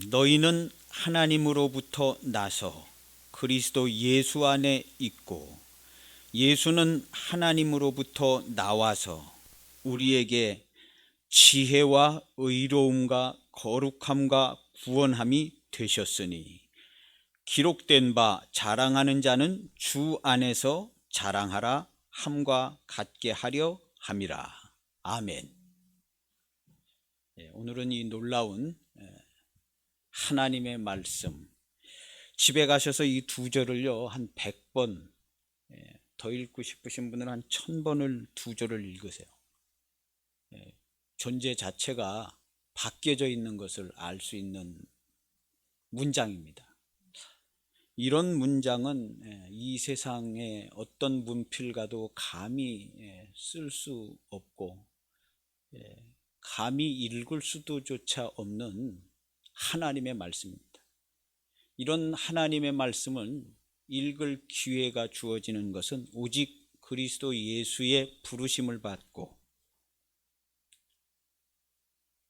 너희는 하나님으로부터 나서 그리스도 예수 안에 있고 예수는 하나님으로부터 나와서 우리에게 지혜와 의로움과 거룩함과 구원함이 되셨으니 기록된 바 자랑하는 자는 주 안에서 자랑하라 함과 같게 하려 함이라. 아멘. 오늘은 이 놀라운 하나님의 말씀, 집에 가셔서 이 두 절을요 한 100번, 더 읽고 싶으신 분은 한 1000번을 두 절을 읽으세요. 존재 자체가 바뀌어져 있는 것을 알 수 있는 문장입니다. 이런 문장은 이 세상의 어떤 문필가도 감히 쓸 수 없고 감히 읽을 수도조차 없는 하나님의 말씀입니다. 이런 하나님의 말씀은 읽을 기회가 주어지는 것은 오직 그리스도 예수의 부르심을 받고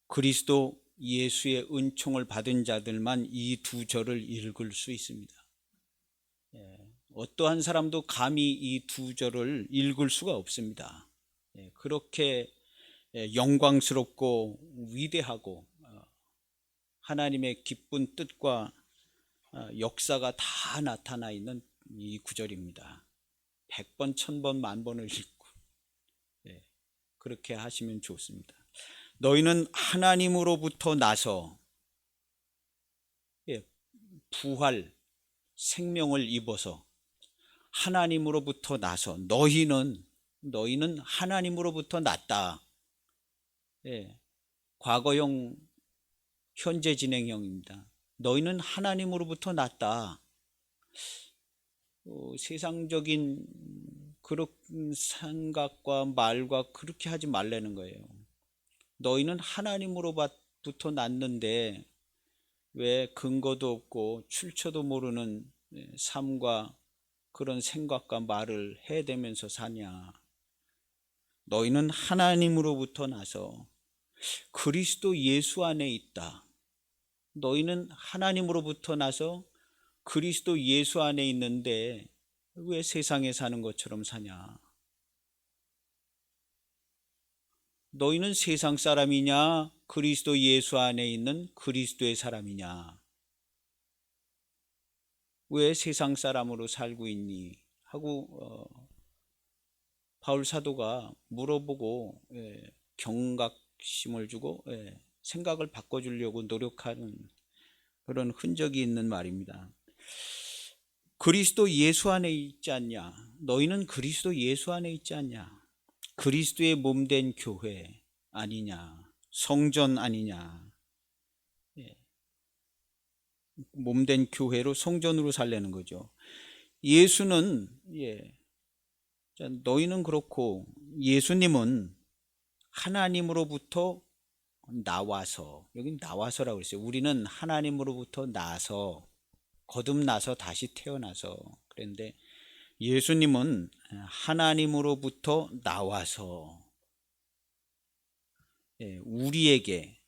그리스도 예수의 은총을 받은 자들만 이 두 절을 읽을 수 있습니다. 어떠한 사람도 감히 이 두 절을 읽을 수가 없습니다. 그렇게 영광스럽고 위대하고 하나님의 기쁜 뜻과 역사가 다 나타나 있는 이 구절입니다. 100번, 1000번, 만번을 읽고 그렇게 하시면 좋습니다. 너희는 하나님으로부터 나서 부활, 생명을 입어서 하나님으로부터 나서 너희는 하나님으로부터 났다. 과거형, 현재 진행형입니다. 너희는 하나님으로부터 났다. 세상적인 그런 생각과 말과 그렇게 하지 말라는 거예요. 너희는 하나님으로부터 났는데 왜 근거도 없고 출처도 모르는 삶과 그런 생각과 말을 해대면서 사냐. 너희는 하나님으로부터 나서 그리스도 예수 안에 있다. 너희는 하나님으로부터 나서 그리스도 예수 안에 있는데 왜 세상에 사는 것처럼 사냐. 너희는 세상 사람이냐 그리스도 예수 안에 있는 그리스도의 사람이냐. 왜 세상 사람으로 살고 있니 하고 바울 사도가 물어보고 경각심을 주고 생각을 바꿔주려고 노력하는 그런 흔적이 있는 말입니다. 그리스도 예수 안에 있지 않냐. 너희는 그리스도 예수 안에 있지 않냐. 그리스도의 몸된 교회 아니냐. 성전 아니냐. 몸된 교회로 성전으로 살려는 거죠. 예수는 너희는 그렇고 예수님은 하나님으로부터 나와서, 여기 나와서라고 했어요. 우리는 하나님으로부터 나서 거듭나서 다시 태어나서 그런데 예수님은 하나님으로부터 나와서 우리에게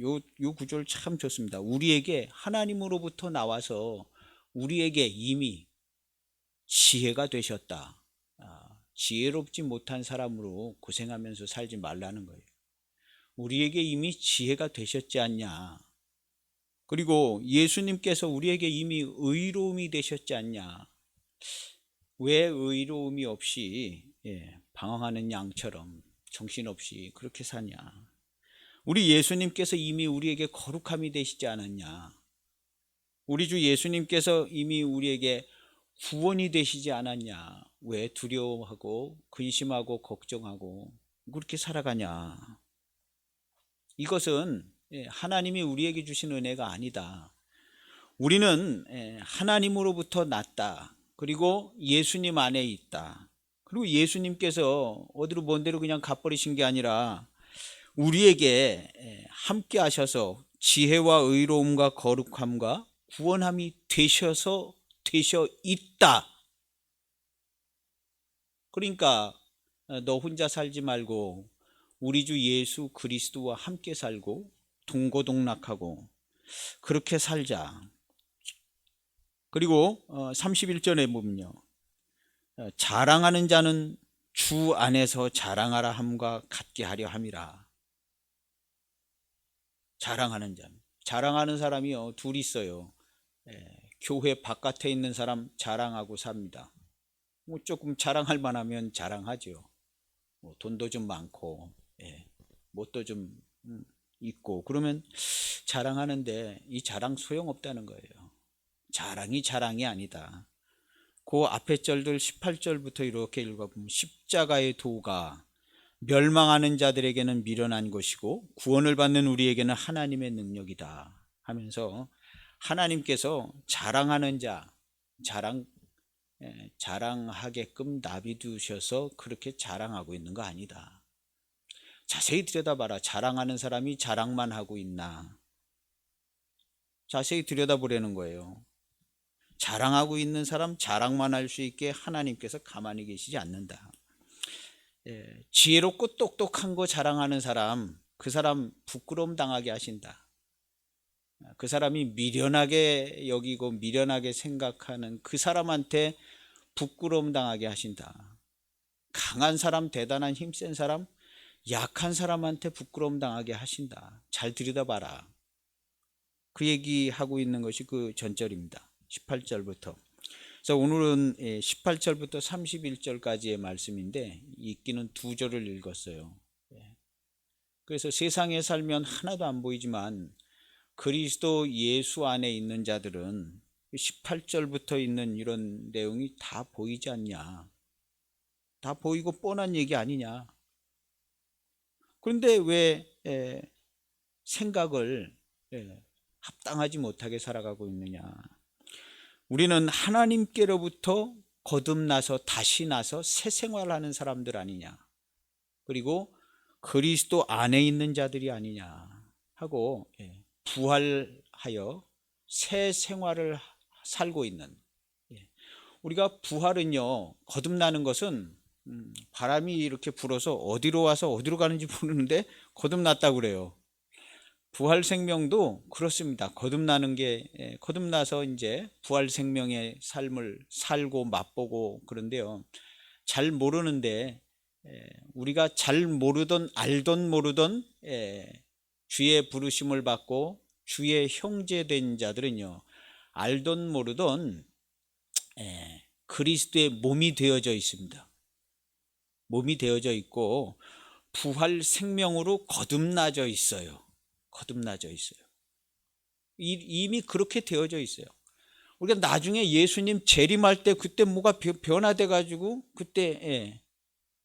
요 구절 참 좋습니다. 우리에게 하나님으로부터 나와서 우리에게 이미 지혜가 되셨다. 지혜롭지 못한 사람으로 고생하면서 살지 말라는 거예요. 우리에게 이미 지혜가 되셨지 않냐. 그리고 예수님께서 우리에게 이미 의로움이 되셨지 않냐. 왜 의로움이 없이 방황하는 양처럼 정신없이 그렇게 사냐. 우리 예수님께서 이미 우리에게 거룩함이 되시지 않았냐. 우리 주 예수님께서 이미 우리에게 구원이 되시지 않았냐. 왜 두려워하고 근심하고 걱정하고 그렇게 살아가냐. 이것은 하나님이 우리에게 주신 은혜가 아니다. 우리는 하나님으로부터 났다. 그리고 예수님 안에 있다. 그리고 예수님께서 어디로 먼 데로 그냥 가버리신 게 아니라 우리에게 함께 하셔서 지혜와 의로움과 거룩함과 구원함이 되셔 있다. 그러니까 너 혼자 살지 말고 우리 주 예수 그리스도와 함께 살고 동고동락하고 그렇게 살자. 그리고 31절에 보면요. 자랑하는 자는 주 안에서 자랑하라 함과 같게 하려 함이라. 자랑하는 자. 자랑하는 사람이요, 둘 있어요. 교회 바깥에 있는 사람 자랑하고 삽니다. 뭐 조금 자랑할 만하면 자랑하죠. 뭐 돈도 좀 많고, 뭣도 좀 있고, 그러면 자랑하는데 이 자랑 소용없다는 거예요. 자랑이 아니다. 그 앞에 절들 18절부터 이렇게 읽어보면 십자가의 도가 멸망하는 자들에게는 미련한 것이고 구원을 받는 우리에게는 하나님의 능력이다 하면서 하나님께서 자랑하는 자, 자랑하게끔 나비두셔서 그렇게 자랑하고 있는 거 아니다. 자세히 들여다봐라. 자랑하는 사람이 자랑만 하고 있나? 자세히 들여다보려는 거예요. 자랑하고 있는 사람, 자랑만 할 수 있게 하나님께서 가만히 계시지 않는다. 지혜롭고 똑똑한 거 자랑하는 사람, 그 사람 부끄러움 당하게 하신다. 그 사람이 미련하게 여기고 미련하게 생각하는 그 사람한테 부끄러움 당하게 하신다. 강한 사람, 대단한 힘센 사람, 약한 사람한테 부끄러움 당하게 하신다. 잘 들여다봐라. 그 얘기하고 있는 것이 그 전절입니다. 18절부터. 그래서 오늘은 18절부터 31절까지의 말씀인데 읽기는 두 절을 읽었어요. 그래서 세상에 살면 하나도 안 보이지만 그리스도 예수 안에 있는 자들은 18절부터 있는 이런 내용이 다 보이지 않냐. 다 보이고 뻔한 얘기 아니냐. 그런데 왜 생각을 합당하지 못하게 살아가고 있느냐. 우리는 하나님께로부터 거듭나서 다시 나서 새 생활하는 사람들 아니냐. 그리고 그리스도 안에 있는 자들이 아니냐 하고 부활하여 새 생활을 살고 있는, 우리가 부활은요, 거듭나는 것은 바람이 이렇게 불어서 어디로 와서 어디로 가는지 모르는데 거듭났다고 그래요. 부활 생명도 그렇습니다. 거듭나는 게 거듭나서 이제 부활 생명의 삶을 살고 맛보고 그런데요. 잘 모르는데 우리가 잘 모르던 알던 모르던 주의 부르심을 받고 주의 형제된 자들은요. 알던 모르던 그리스도의 몸이 되어져 있습니다. 몸이 되어져 있고 부활 생명으로 거듭나져 있어요. 거듭나져 있어요. 이미 그렇게 되어져 있어요. 우리가 나중에 예수님 재림할 때 그때 뭐가 변화돼 가지고 그때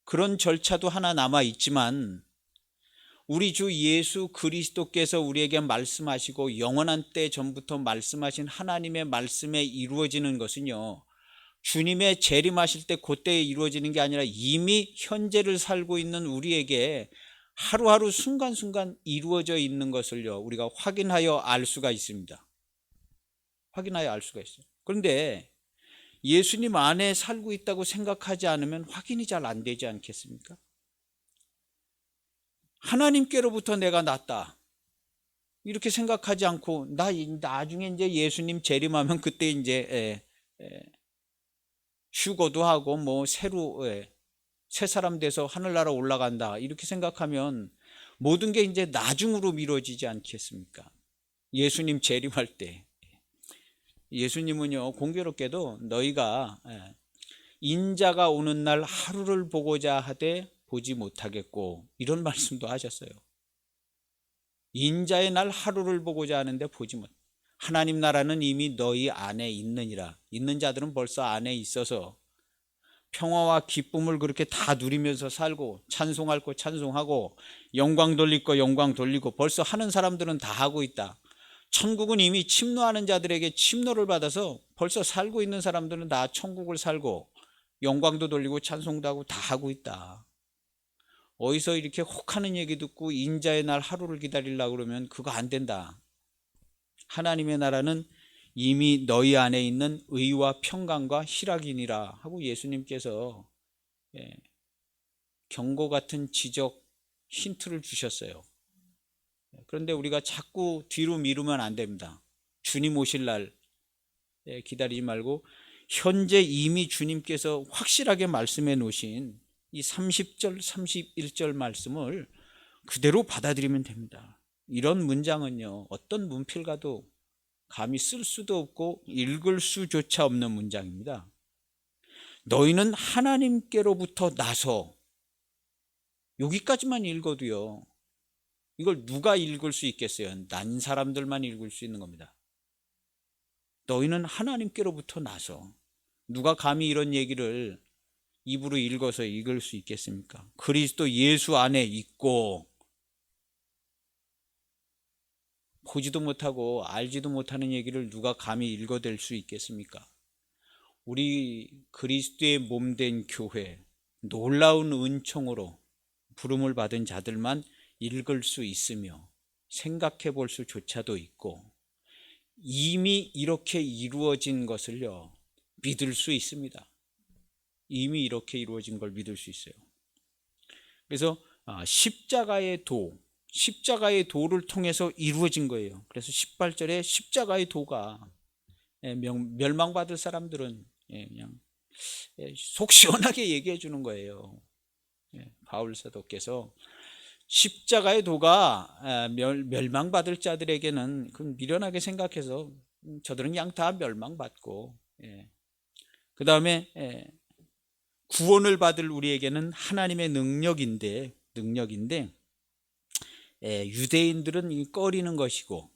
그런 절차도 하나 남아 있지만 우리 주 예수 그리스도께서 우리에게 말씀하시고 영원한 때 전부터 말씀하신 하나님의 말씀에 이루어지는 것은요, 주님의 재림하실 때 그때에 이루어지는 게 아니라 이미 현재를 살고 있는 우리에게 하루하루 순간순간 이루어져 있는 것을요, 우리가 확인하여 알 수가 있습니다. 확인하여 알 수가 있어요. 그런데 예수님 안에 살고 있다고 생각하지 않으면 확인이 잘 안 되지 않겠습니까? 하나님께로부터 내가 났다 이렇게 생각하지 않고 나중에 이제 예수님 재림하면 그때 이제 휴거도 하고 뭐 새로 새 사람 돼서 하늘나라 올라간다 이렇게 생각하면 모든 게 이제 나중으로 미뤄지지 않겠습니까? 예수님 재림할 때 예수님은요, 공교롭게도 너희가 인자가 오는 날 하루를 보고자 하되 보지 못하겠고 이런 말씀도 하셨어요. 인자의 날 하루를 보고자 하는데 보지 못. 하나님 나라는 이미 너희 안에 있느니라. 있는 자들은 벌써 안에 있어서 평화와 기쁨을 그렇게 다 누리면서 살고 찬송할 거 찬송하고 영광 돌릴 거 영광 돌리고 벌써 하는 사람들은 다 하고 있다. 천국은 이미 침노하는 자들에게 침노를 받아서 벌써 살고 있는 사람들은 다 천국을 살고 영광도 돌리고 찬송도 하고 다 하고 있다. 어디서 이렇게 혹하는 얘기 듣고 인자의 날 하루를 기다리려고 그러면 그거 안 된다. 하나님의 나라는 이미 너희 안에 있는 의와 평강과 희락이니라 하고 예수님께서 경고 같은 지적 힌트를 주셨어요. 그런데 우리가 자꾸 뒤로 미루면 안 됩니다. 주님 오실 날 기다리지 말고 현재 이미 주님께서 확실하게 말씀해 놓으신 이 30절, 31절 말씀을 그대로 받아들이면 됩니다. 이런 문장은요, 어떤 문필가도 감히 쓸 수도 없고 읽을 수조차 없는 문장입니다. 너희는 하나님께로부터 나서, 여기까지만 읽어도요, 이걸 누가 읽을 수 있겠어요? 난 사람들만 읽을 수 있는 겁니다. 너희는 하나님께로부터 나서, 누가 감히 이런 얘기를 입으로 읽어서 읽을 수 있겠습니까? 그리스도 예수 안에 있고, 보지도 못하고 알지도 못하는 얘기를 누가 감히 읽어댈 수 있겠습니까? 우리 그리스도의 몸된 교회, 놀라운 은총으로 부름을 받은 자들만 읽을 수 있으며 생각해 볼 수조차도 있고, 이미 이렇게 이루어진 것을요, 믿을 수 있습니다. 이미 이렇게 이루어진 걸 믿을 수 있어요. 그래서 십자가의 도를 통해서 이루어진 거예요. 그래서 18절에 십자가의 도가, 멸망받을 사람들은 그냥 속 시원하게 얘기해 주는 거예요. 바울 사도께서 십자가의 도가 멸망받을 자들에게는 미련하게 생각해서 저들은 그냥 다 멸망받고, 그 다음에 구원을 받을 우리에게는 하나님의 능력인데 유대인들은 꺼리는 것이고,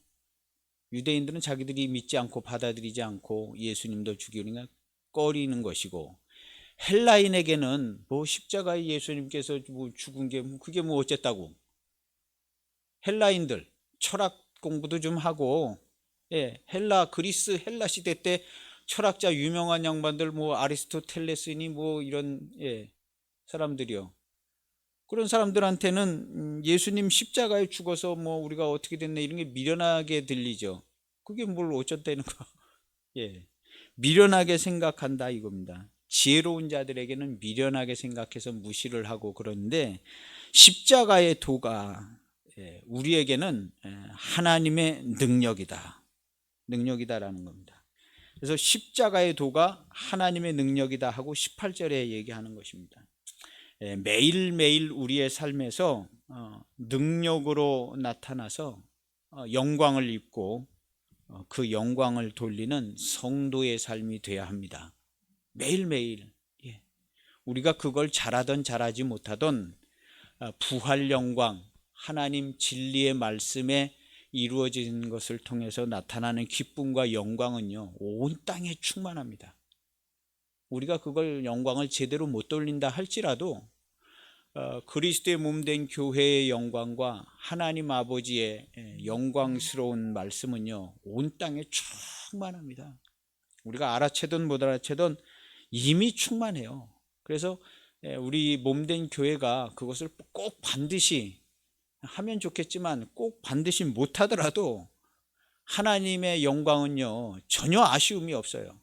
유대인들은 자기들이 믿지 않고 받아들이지 않고 예수님도 죽이려니까 꺼리는 것이고, 헬라인에게는 뭐 십자가에 예수님께서 뭐 죽은 게 그게 뭐 어쨌다고, 헬라인들 철학 공부도 좀 하고, 그리스 헬라 시대 때 철학자 유명한 양반들 뭐 아리스토텔레스니 뭐 이런 사람들이요, 그런 사람들한테는 예수님 십자가에 죽어서 뭐 우리가 어떻게 됐네 이런 게 미련하게 들리죠. 그게 뭘 어쩌다는 거. 미련하게 생각한다 이겁니다. 지혜로운 자들에게는 미련하게 생각해서 무시를 하고 그러는데, 십자가의 도가 우리에게는 하나님의 능력이다라는 겁니다. 그래서 십자가의 도가 하나님의 능력이다 하고 18절에 얘기하는 것입니다. 매일매일 우리의 삶에서 능력으로 나타나서 영광을 입고 그 영광을 돌리는 성도의 삶이 되어야 합니다. 매일매일. 우리가 그걸 잘하든 잘하지 못하든 부활 영광, 하나님 진리의 말씀에 이루어진 것을 통해서 나타나는 기쁨과 영광은요, 온 땅에 충만합니다. 우리가 그걸 영광을 제대로 못 돌린다 할지라도 그리스도의 몸된 교회의 영광과 하나님 아버지의 영광스러운 말씀은요, 온 땅에 충만합니다. 우리가 알아채든 못 알아채든 이미 충만해요. 그래서 우리 몸된 교회가 그것을 꼭 반드시 하면 좋겠지만 꼭 반드시 못하더라도 하나님의 영광은요, 전혀 아쉬움이 없어요.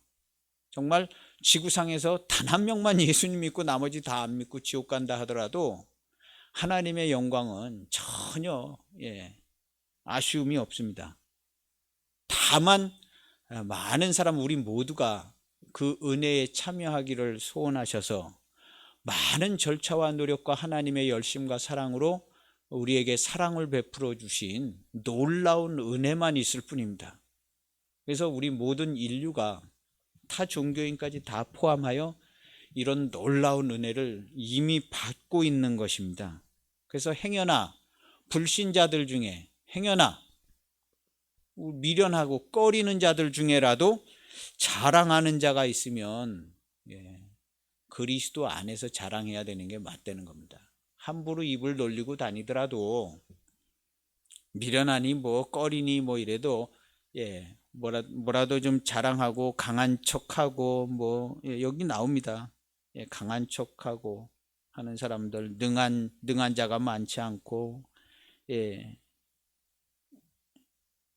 정말 지구상에서 단 한 명만 예수님 믿고 나머지 다 안 믿고 지옥 간다 하더라도 하나님의 영광은 전혀 아쉬움이 없습니다. 다만 많은 사람, 우리 모두가 그 은혜에 참여하기를 소원하셔서 많은 절차와 노력과 하나님의 열심과 사랑으로 우리에게 사랑을 베풀어 주신 놀라운 은혜만 있을 뿐입니다. 그래서 우리 모든 인류가 타 종교인까지 다 포함하여 이런 놀라운 은혜를 이미 받고 있는 것입니다. 그래서 행여나 불신자들 중에, 행여나 미련하고 꺼리는 자들 중에라도 자랑하는 자가 있으면 그리스도 안에서 자랑해야 되는 게 맞다는 겁니다. 함부로 입을 놀리고 다니더라도, 미련하니 뭐 꺼리니 뭐 이래도 뭐라도 좀 자랑하고 강한 척하고 뭐 여기 나옵니다. 강한 척하고 하는 사람들, 능한 자가 많지 않고,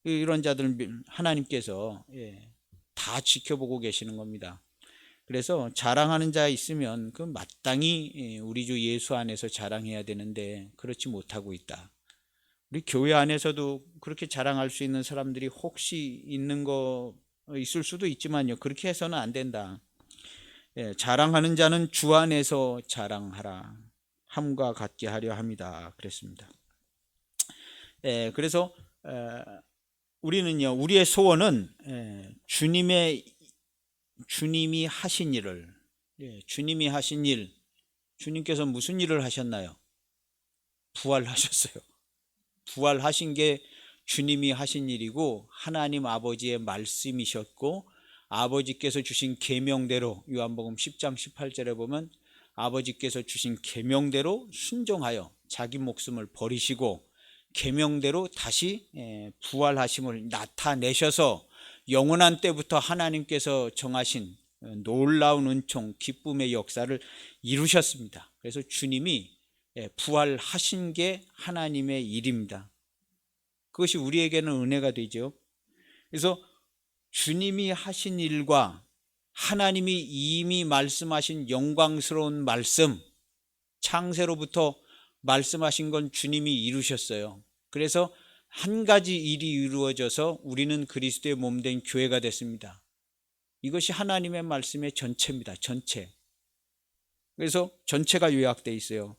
이런 자들 하나님께서 다 지켜보고 계시는 겁니다. 그래서 자랑하는 자 있으면 그 마땅히 우리 주 예수 안에서 자랑해야 되는데 그렇지 못하고 있다. 우리 교회 안에서도 그렇게 자랑할 수 있는 사람들이 혹시 있는 거 있을 수도 있지만요, 그렇게 해서는 안 된다. 자랑하는 자는 주 안에서 자랑하라 함과 같게 하려 합니다. 그랬습니다. 그래서 우리는요, 우리의 소원은 주님이 하신 일을, 주님이 하신 일, 주님께서 무슨 일을 하셨나요? 부활하셨어요. 부활하신 게 주님이 하신 일이고 하나님 아버지의 말씀이셨고, 아버지께서 주신 계명대로 요한복음 10장 18절에 보면 아버지께서 주신 계명대로 순종하여 자기 목숨을 버리시고 계명대로 다시 부활하심을 나타내셔서 영원한 때부터 하나님께서 정하신 놀라운 은총, 기쁨의 역사를 이루셨습니다. 그래서 주님이 부활하신 게 하나님의 일입니다. 그것이 우리에게는 은혜가 되죠. 그래서 주님이 하신 일과 하나님이 이미 말씀하신 영광스러운 말씀, 창세로부터 말씀하신 건 주님이 이루셨어요. 그래서 한 가지 일이 이루어져서 우리는 그리스도의 몸된 교회가 됐습니다. 이것이 하나님의 말씀의 전체입니다. 전체. 그래서 전체가 요약되어 있어요.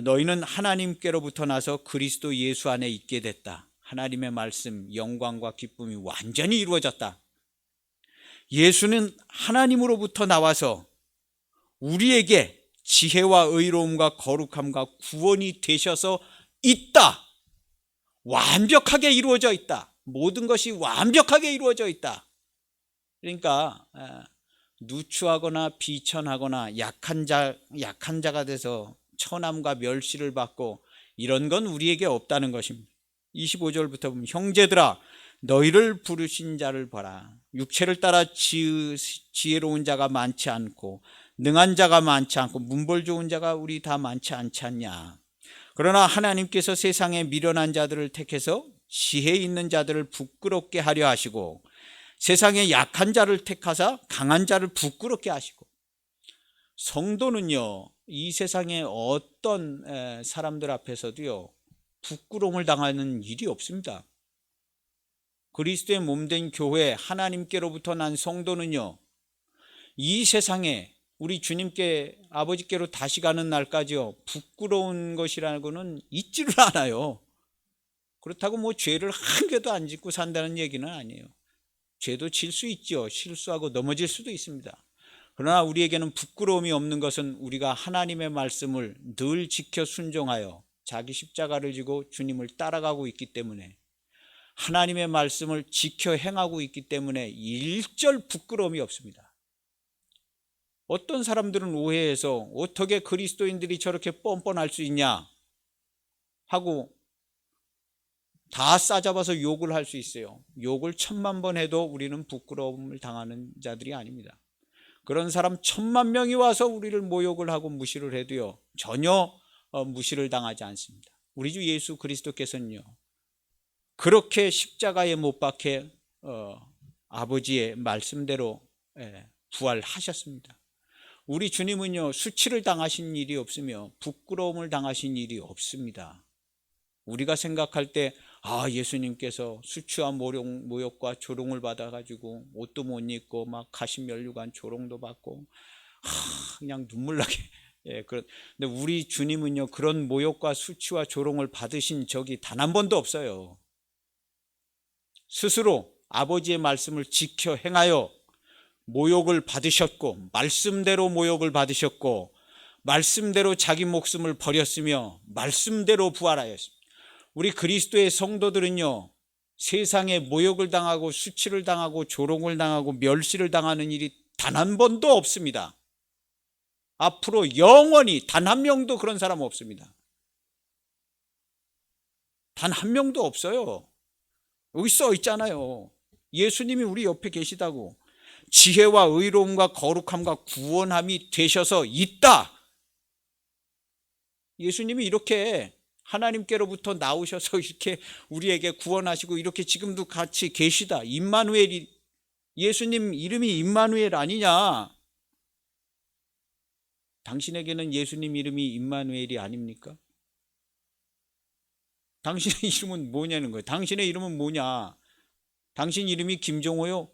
너희는 하나님께로부터 나서 그리스도 예수 안에 있게 됐다. 하나님의 말씀, 영광과 기쁨이 완전히 이루어졌다. 예수는 하나님으로부터 나와서 우리에게 지혜와 의로움과 거룩함과 구원이 되셔서 있다. 완벽하게 이루어져 있다. 모든 것이 완벽하게 이루어져 있다. 그러니까 누추하거나 비천하거나 약한 자가 돼서 천함과 멸시를 받고 이런 건 우리에게 없다는 것입니다. 25절부터 보면 형제들아 너희를 부르신 자를 봐라. 육체를 따라 지혜로운 자가 많지 않고 능한 자가 많지 않고 문벌 좋은 자가 우리 다 많지 않지 않냐. 그러나 하나님께서 세상에 미련한 자들을 택해서 지혜 있는 자들을 부끄럽게 하려 하시고 세상에 약한 자를 택하사 강한 자를 부끄럽게 하시고. 성도는요, 이 세상의 어떤 사람들 앞에서도요 부끄러움을 당하는 일이 없습니다. 그리스도의 몸된 교회, 하나님께로부터 난 성도는요, 이 세상에 우리 주님께 아버지께로 다시 가는 날까지요 부끄러운 것이라고는 있지를 않아요. 그렇다고 뭐 죄를 한 개도 안 짓고 산다는 얘기는 아니에요. 죄도 질 수 있죠. 실수하고 넘어질 수도 있습니다. 그러나 우리에게는 부끄러움이 없는 것은 우리가 하나님의 말씀을 늘 지켜 순종하여 자기 십자가를 지고 주님을 따라가고 있기 때문에, 하나님의 말씀을 지켜 행하고 있기 때문에 일절 부끄러움이 없습니다. 어떤 사람들은 오해해서 어떻게 그리스도인들이 저렇게 뻔뻔할 수 있냐 하고 다 싸잡아서 욕을 할 수 있어요. 욕을 1000만 번 해도 우리는 부끄러움을 당하는 자들이 아닙니다. 그런 사람 1000만 명이 와서 우리를 모욕을 하고 무시를 해도요 전혀 무시를 당하지 않습니다. 우리 주 예수 그리스도께서는요 그렇게 십자가에 못 박혀 아버지의 말씀대로 부활하셨습니다. 우리 주님은요 수치를 당하신 일이 없으며 부끄러움을 당하신 일이 없습니다. 우리가 생각할 때 예수님께서 수치와 모욕과 조롱을 받아가지고 옷도 못 입고 막 가시면류관 조롱도 받고 그냥 눈물 나게 근데 우리 주님은요 그런 모욕과 수치와 조롱을 받으신 적이 단 한 번도 없어요. 스스로 아버지의 말씀을 지켜 행하여 모욕을 받으셨고 말씀대로 모욕을 받으셨고 말씀대로 자기 목숨을 버렸으며 말씀대로 부활하였습니다. 우리 그리스도의 성도들은요 세상에 모욕을 당하고 수치를 당하고 조롱을 당하고 멸시를 당하는 일이 단 한 번도 없습니다. 앞으로 영원히 단 한 명도 그런 사람 없습니다. 단 한 명도 없어요. 여기 써 있잖아요. 예수님이 우리 옆에 계시다고. 지혜와 의로움과 거룩함과 구원함이 되셔서 있다. 예수님이 이렇게 하나님께로부터 나오셔서 이렇게 우리에게 구원하시고 이렇게 지금도 같이 계시다. 임마누엘이, 예수님 이름이 임마누엘 아니냐? 당신에게는 예수님 이름이 임마누엘이 아닙니까? 당신의 이름은 뭐냐는 거예요. 당신의 이름은 뭐냐? 당신 이름이 김종호요?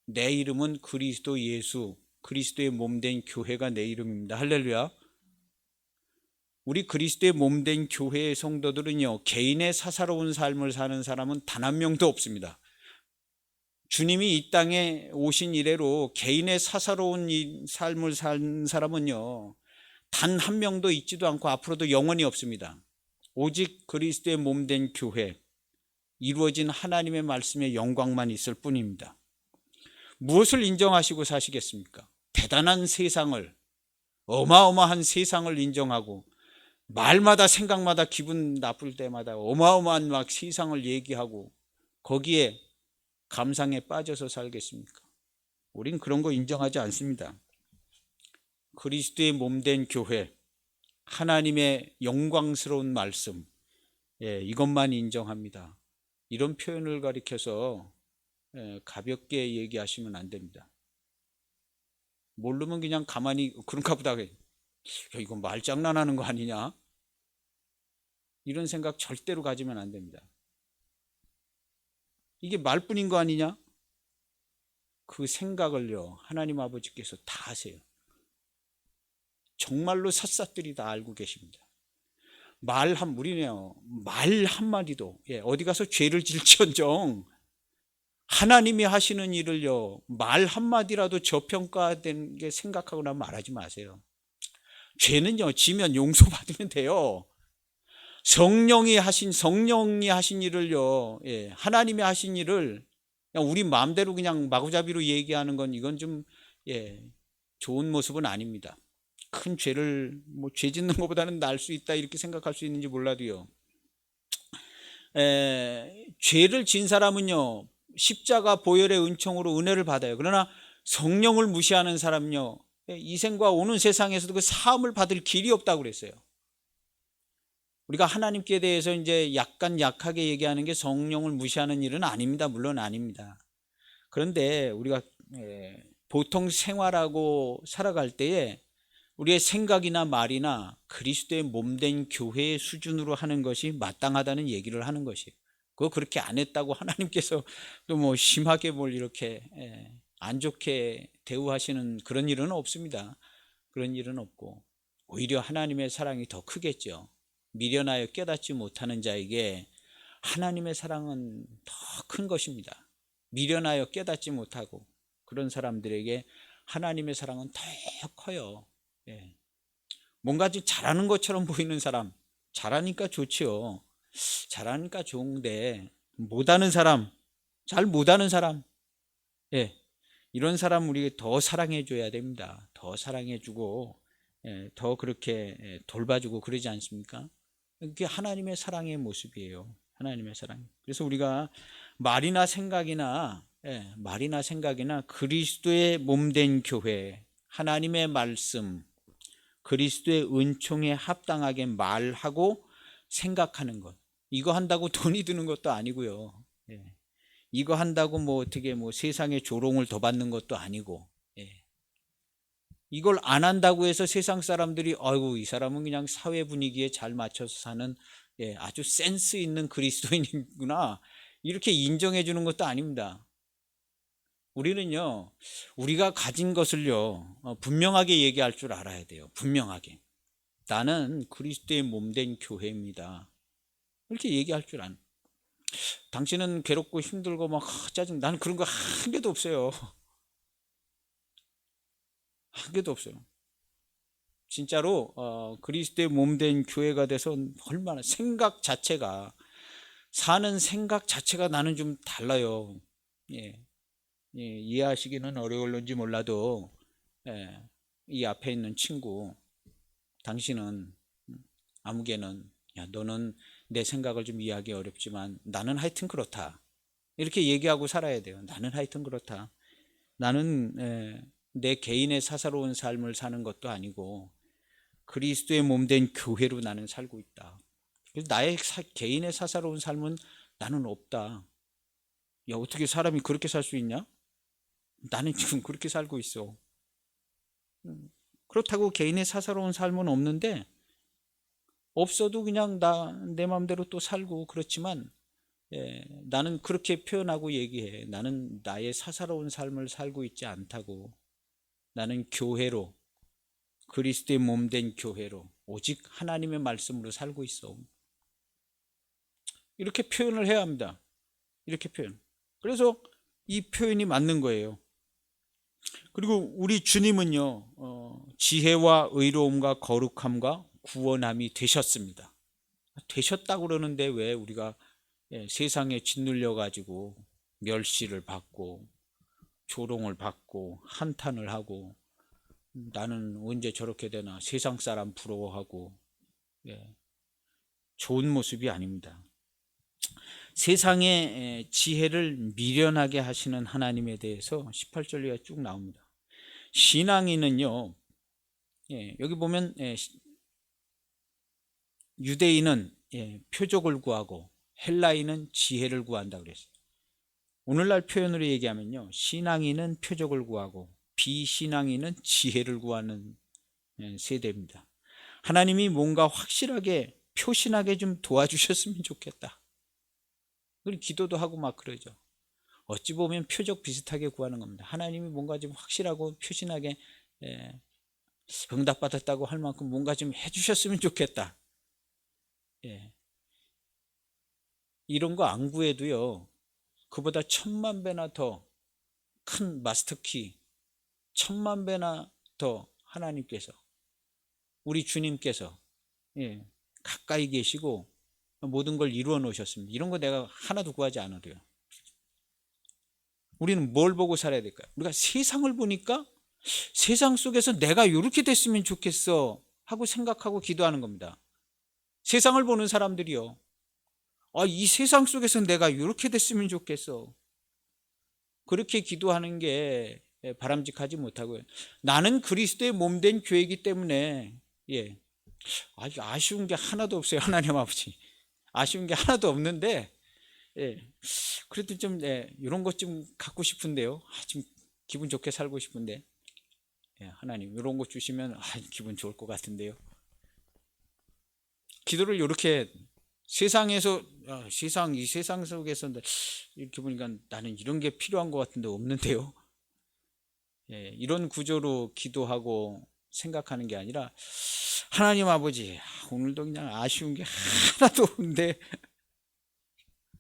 내 이름은 그리스도 예수, 그리스도의 몸된 교회가 내 이름입니다. 할렐루야. 우리 그리스도의 몸된 교회의 성도들은요, 개인의 사사로운 삶을 사는 사람은 단 한 명도 없습니다. 주님이 이 땅에 오신 이래로 개인의 사사로운 삶을 산 사람은요, 단 한 명도 있지도 않고 앞으로도 영원히 없습니다. 오직 그리스도의 몸된 교회, 이루어진 하나님의 말씀의 영광만 있을 뿐입니다. 무엇을 인정하시고 사시겠습니까? 대단한 세상을, 어마어마한 세상을 인정하고 말마다 생각마다 기분 나쁠 때마다 어마어마한 막 세상을 얘기하고 거기에 감상에 빠져서 살겠습니까? 우린 그런 거 인정하지 않습니다. 그리스도의 몸된 교회, 하나님의 영광스러운 말씀, 이것만 인정합니다. 이런 표현을 가리켜서 가볍게 얘기하시면 안 됩니다. 모르면 그냥 가만히 그런가 보다, 이건 말장난하는 거 아니냐? 이런 생각 절대로 가지면 안 됩니다. 이게 말뿐인 거 아니냐? 그 생각을요, 하나님 아버지께서 다 아세요. 정말로 샅샅들이 다 알고 계십니다. 말 한마디도, 어디 가서 죄를 질지언정 하나님이 하시는 일을요, 말 한마디라도 저평가된 게 생각하거나 말하지 마세요. 죄는요, 지면 용서받으면 돼요. 성령이 하신 일을요, 하나님이 하신 일을 그냥 우리 마음대로 그냥 마구잡이로 얘기하는 건 이건 좀 좋은 모습은 아닙니다. 큰 죄를 죄 짓는 것보다는 나을 수 있다 이렇게 생각할 수 있는지 몰라도요. 죄를 진 사람은요, 십자가 보혈의 은총으로 은혜를 받아요. 그러나 성령을 무시하는 사람은요, 이 생과 오는 세상에서도 그 사함을 받을 길이 없다고 그랬어요. 우리가 하나님께 대해서 이제 약간 약하게 얘기하는 게 성령을 무시하는 일은 아닙니다. 물론 아닙니다. 그런데 우리가 보통 생활하고 살아갈 때에 우리의 생각이나 말이나 그리스도의 몸된 교회의 수준으로 하는 것이 마땅하다는 얘기를 하는 것이에요. 그거 그렇게 안 했다고 하나님께서 또 심하게 뭘 이렇게 안 좋게 대우하시는 그런 일은 없습니다. 그런 일은 없고 오히려 하나님의 사랑이 더 크겠죠. 미련하여 깨닫지 못하는 자에게 하나님의 사랑은 더 큰 것입니다. 미련하여 깨닫지 못하고 그런 사람들에게 하나님의 사랑은 더 커요. 뭔가 좀 잘하는 것처럼 보이는 사람, 잘하니까 좋지요. 잘하니까 좋은데 못하는 사람, 잘 못하는 사람, 이런 사람 우리 더 사랑해 줘야 됩니다. 더 사랑해 주고 더 그렇게 돌봐주고 그러지 않습니까? 그게 하나님의 사랑의 모습이에요. 하나님의 사랑. 그래서 우리가 말이나 생각이나 그리스도의 몸된 교회, 하나님의 말씀, 그리스도의 은총에 합당하게 말하고 생각하는 것, 이거 한다고 돈이 드는 것도 아니고요. 이거 한다고 어떻게 세상에 조롱을 더 받는 것도 아니고, 이걸 안 한다고 해서 세상 사람들이 아이고 이 사람은 그냥 사회 분위기에 잘 맞춰서 사는 아주 센스 있는 그리스도인이구나 이렇게 인정해 주는 것도 아닙니다. 우리는요, 우리가 가진 것을요, 분명하게 얘기할 줄 알아야 돼요. 분명하게. 나는 그리스도의 몸된 교회입니다. 이렇게 얘기할 줄 아는. 당신은 괴롭고 힘들고 막 짜증, 나는 그런 거 한 개도 없어요. 한 개도 없어요. 진짜로 그리스도의 몸된 교회가 돼서 얼마나 사는 생각 자체가 나는 좀 달라요. 이해하시기는 어려울는지 몰라도 이 앞에 있는 친구, 당신은 아무개는 너는 내 생각을 좀 이해하기 어렵지만 나는 하여튼 그렇다 이렇게 얘기하고 살아야 돼요. 나는 하여튼 그렇다. 나는 내 개인의 사사로운 삶을 사는 것도 아니고 그리스도의 몸된 교회로 나는 살고 있다. 그래서 나의 개인의 사사로운 삶은 나는 없다. 야, 어떻게 사람이 그렇게 살 수 있냐? 나는 지금 그렇게 살고 있어. 그렇다고 개인의 사사로운 삶은 없는데 없어도 그냥 내 마음대로 또 살고 그렇지만, 나는 그렇게 표현하고 얘기해. 나는 나의 사사로운 삶을 살고 있지 않다고. 나는 교회로, 그리스도의 몸된 교회로 오직 하나님의 말씀으로 살고 있어. 이렇게 표현을 해야 합니다. 이렇게 표현. 그래서 이 표현이 맞는 거예요. 그리고 우리 주님은요, 지혜와 의로움과 거룩함과 구원함이 되셨습니다. 되셨다고 그러는데 왜 우리가 세상에 짓눌려 가지고 멸시를 받고 조롱을 받고 한탄을 하고, 나는 언제 저렇게 되나, 세상 사람 부러워하고, 좋은 모습이 아닙니다. 세상의 지혜를 미련하게 하시는 하나님에 대해서 18절리가 쭉 나옵니다. 신앙인은요, 여기 보면 유대인은 표적을 구하고 헬라인은 지혜를 구한다 그랬어요. 오늘날 표현으로 얘기하면요, 신앙인은 표적을 구하고 비신앙인은 지혜를 구하는 세대입니다. 하나님이 뭔가 확실하게 표신하게 좀 도와주셨으면 좋겠다. 그리고 기도도 하고 막 그러죠. 어찌 보면 표적 비슷하게 구하는 겁니다. 하나님이 뭔가 좀 확실하고 표신하게 응답받았다고 할 만큼 뭔가 좀 해주셨으면 좋겠다. 이런 거 안 구해도요, 그보다 10,000배나 더 큰 마스터키, 10,000배나 더 하나님께서, 우리 주님께서 가까이 계시고 모든 걸 이루어 놓으셨습니다. 이런 거 내가 하나도 구하지 않아도요. 우리는 뭘 보고 살아야 될까요? 우리가 세상을 보니까 세상 속에서 내가 이렇게 됐으면 좋겠어 하고 생각하고 기도하는 겁니다. 세상을 보는 사람들이요, 이 세상 속에서 내가 이렇게 됐으면 좋겠어, 그렇게 기도하는 게 바람직하지 못하고요. 나는 그리스도의 몸된 교회이기 때문에 아쉬운 게 하나도 없어요. 하나님 아버지, 아쉬운 게 하나도 없는데, 그래도 좀 이런 것 좀 갖고 싶은데요. 좀 기분 좋게 살고 싶은데, 하나님 이런 거 주시면 기분 좋을 것 같은데요. 기도를 이렇게 세상에서, 이 세상 속에서 이렇게 보니까 나는 이런 게 필요한 것 같은데 없는데요. 이런 구조로 기도하고 생각하는 게 아니라, 하나님 아버지, 오늘도 그냥 아쉬운 게 하나도 없는데,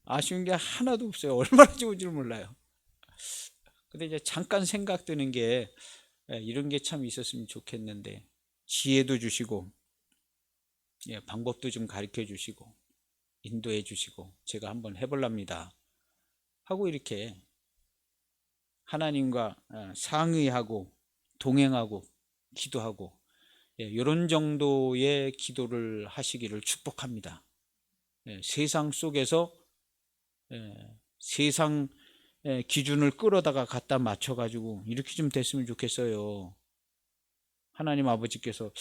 아쉬운 게 하나도 없어요. 얼마나 좋은 줄 몰라요. 근데 이제 잠깐 생각 드는 게, 이런 게 참 있었으면 좋겠는데, 지혜도 주시고, 방법도 좀 가르쳐 주시고, 인도해 주시고, 제가 한번 해볼랍니다 하고 이렇게 하나님과 상의하고 동행하고 기도하고, 이런 정도의 기도를 하시기를 축복합니다. 세상 속에서 세상 기준을 끌어다가 갖다 맞춰가지고 이렇게 좀 됐으면 좋겠어요. 하나님 아버지께서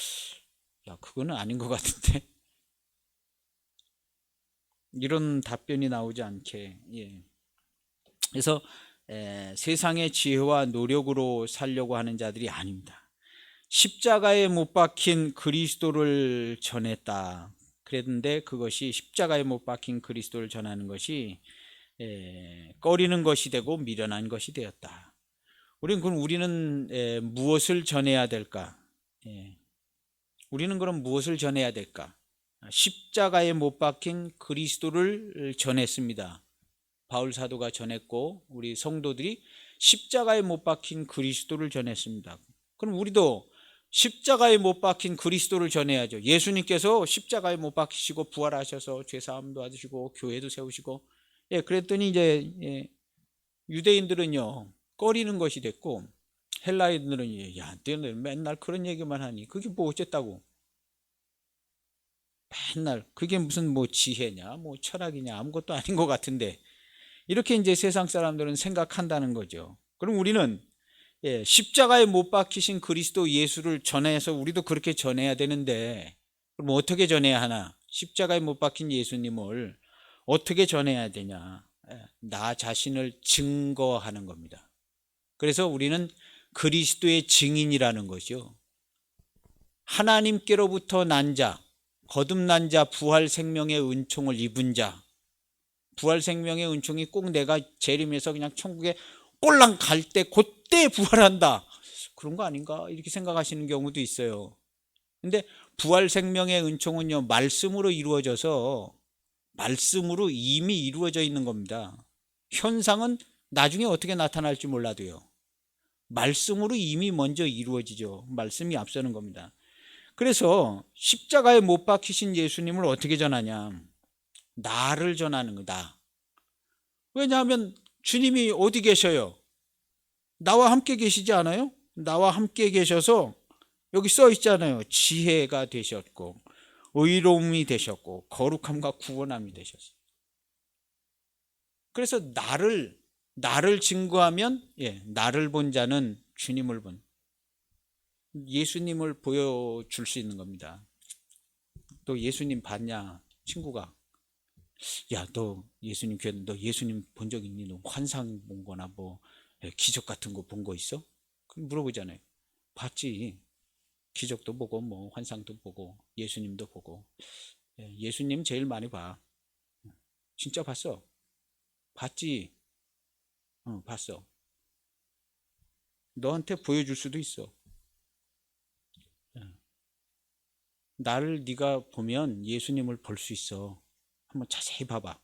그거는 아닌 것 같은데, 이런 답변이 나오지 않게. 그래서 세상의 지혜와 노력으로 살려고 하는 자들이 아닙니다. 십자가에 못 박힌 그리스도를 전했다 그랬는데, 그것이 십자가에 못 박힌 그리스도를 전하는 것이 꺼리는 것이 되고 미련한 것이 되었다. 우리는 무엇을 전해야 될까? 우리는 그럼 무엇을 전해야 될까? 십자가에 못 박힌 그리스도를 전했습니다. 바울 사도가 전했고, 우리 성도들이 십자가에 못 박힌 그리스도를 전했습니다. 그럼 우리도 십자가에 못 박힌 그리스도를 전해야죠. 예수님께서 십자가에 못 박히시고 부활하셔서 죄사함도 받으시고 교회도 세우시고, 그랬더니 이제 유대인들은요 꺼리는 것이 됐고, 헬라인들은 너는 맨날 그런 얘기만 하니 그게 뭐 어쨌다고, 맨날 그게 무슨 뭐 지혜냐 뭐 철학이냐 아무것도 아닌 것 같은데, 이렇게 이제 세상 사람들은 생각한다는 거죠. 그럼 우리는 십자가에 못 박히신 그리스도 예수를 전해서 우리도 그렇게 전해야 되는데, 그럼 어떻게 전해야 하나? 십자가에 못 박힌 예수님을 어떻게 전해야 되냐? 나 자신을 증거하는 겁니다. 그래서 우리는 그리스도의 증인이라는 거죠. 하나님께로부터 난 자, 거듭난 자, 부활 생명의 은총을 입은 자, 부활 생명의 은총이 꼭 내가 재림해서 그냥 천국에 꼴랑 갈 때 그때 부활한다, 그런 거 아닌가 이렇게 생각하시는 경우도 있어요. 근데 부활 생명의 은총은요, 말씀으로 이루어져서 말씀으로 이미 이루어져 있는 겁니다. 현상은 나중에 어떻게 나타날지 몰라도요, 말씀으로 이미 먼저 이루어지죠. 말씀이 앞서는 겁니다. 그래서 십자가에 못 박히신 예수님을 어떻게 전하냐, 나를 전하는 거다. 왜냐하면 주님이 어디 계셔요? 나와 함께 계시지 않아요? 나와 함께 계셔서 여기 써 있잖아요. 지혜가 되셨고 의로움이 되셨고 거룩함과 구원함이 되셨어요. 그래서 나를 증거하면, 나를 본 자는 주님을 본, 예수님을 보여줄 수 있는 겁니다. 또 예수님 봤냐? 친구가, 야, 너 예수님 교회, 너 예수님 본 적 있니? 너 환상 본 거나 뭐 기적 같은 거 본 거 있어? 그럼 물어보잖아요. 봤지. 기적도 보고 뭐 환상도 보고 예수님도 보고. 예수님 제일 많이 봐. 진짜 봤어? 봤지. 봤어. 너한테 보여줄 수도 있어. 나를 네가 보면 예수님을 볼 수 있어. 한번 자세히 봐봐.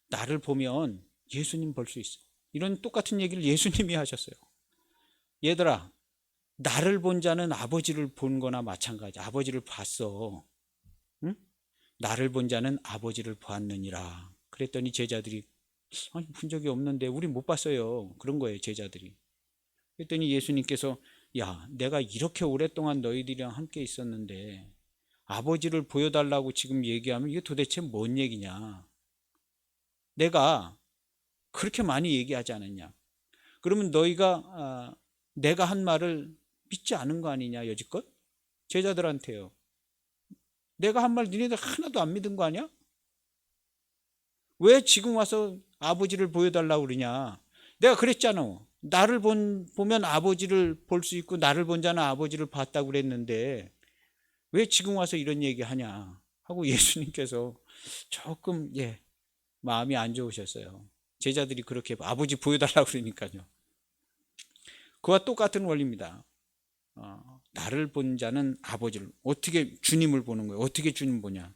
나를 보면 예수님 볼 수 있어. 이런 똑같은 얘기를 예수님이 하셨어요. 얘들아, 나를 본 자는 아버지를 본 거나 마찬가지. 아버지를 봤어. 응? 나를 본 자는 아버지를 보았느니라. 그랬더니 제자들이, 아니, 본 적이 없는데 우리 못 봤어요. 그런 거예요, 제자들이. 그랬더니 예수님께서, 야, 내가 이렇게 오랫동안 너희들이랑 함께 있었는데 아버지를 보여달라고 지금 얘기하면 이게 도대체 뭔 얘기냐. 내가 그렇게 많이 얘기하지 않았냐. 그러면 너희가 내가 한 말을 믿지 않은 거 아니냐, 여지껏? 제자들한테요. 내가 한 말 니네들 하나도 안 믿은 거 아니야? 왜 지금 와서 아버지를 보여달라고 그러냐. 내가 그랬잖아. 나를 보면 아버지를 볼 수 있고 나를 본 자는 아버지를 봤다고 그랬는데 왜 지금 와서 이런 얘기 하냐 하고 예수님께서 조금 마음이 안 좋으셨어요. 제자들이 그렇게 아버지 보여달라고 그러니까요. 그와 똑같은 원리입니다. 나를 본 자는 아버지를, 어떻게 주님을 보는 거예요? 어떻게 주님 보냐?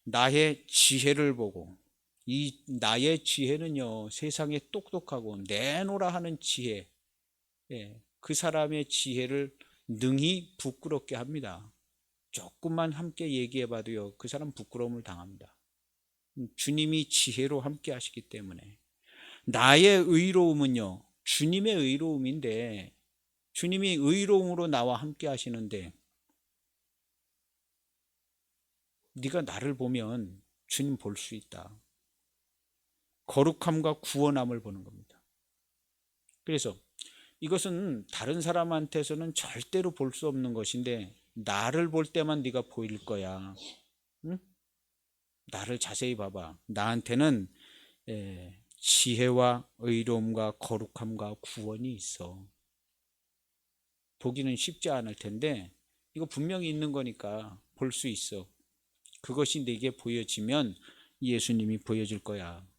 나의 지혜를 보고, 이 나의 지혜는요, 세상에 똑똑하고 내노라 하는 지혜, 그 사람의 지혜를 능히 부끄럽게 합니다. 조금만 함께 얘기해 봐도요, 그 사람 부끄러움을 당합니다. 주님이 지혜로 함께 하시기 때문에. 나의 의로움은요, 주님의 의로움인데, 주님이 의로움으로 나와 함께 하시는데, 네가 나를 보면 주님 볼 수 있다. 거룩함과 구원함을 보는 겁니다. 그래서 이것은 다른 사람한테서는 절대로 볼 수 없는 것인데 나를 볼 때만 네가 보일 거야. 응? 나를 자세히 봐봐. 나한테는 지혜와 의로움과 거룩함과 구원이 있어. 보기는 쉽지 않을 텐데 이거 분명히 있는 거니까 볼 수 있어. 그것이 내게 보여지면 예수님이 보여줄 거야.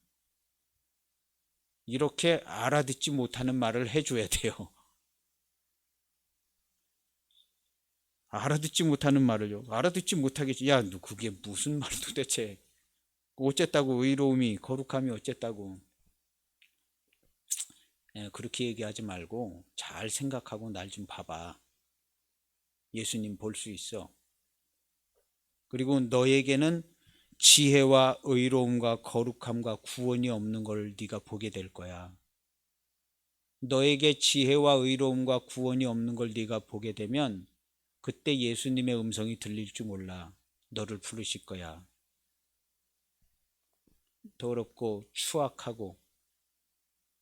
이렇게 알아듣지 못하는 말을 해줘야 돼요. 알아듣지 못하는 말을요. 알아듣지 못하겠지. 야, 너 그게 무슨 말 도대체. 어쨌다고 의로움이 거룩함이 어쨌다고. 그렇게 얘기하지 말고 잘 생각하고 날 좀 봐봐. 예수님 볼 수 있어. 그리고 너에게는 지혜와 의로움과 거룩함과 구원이 없는 걸 네가 보게 될 거야. 너에게 지혜와 의로움과 구원이 없는 걸 네가 보게 되면 그때 예수님의 음성이 들릴 줄 몰라. 너를 부르실 거야. 더럽고 추악하고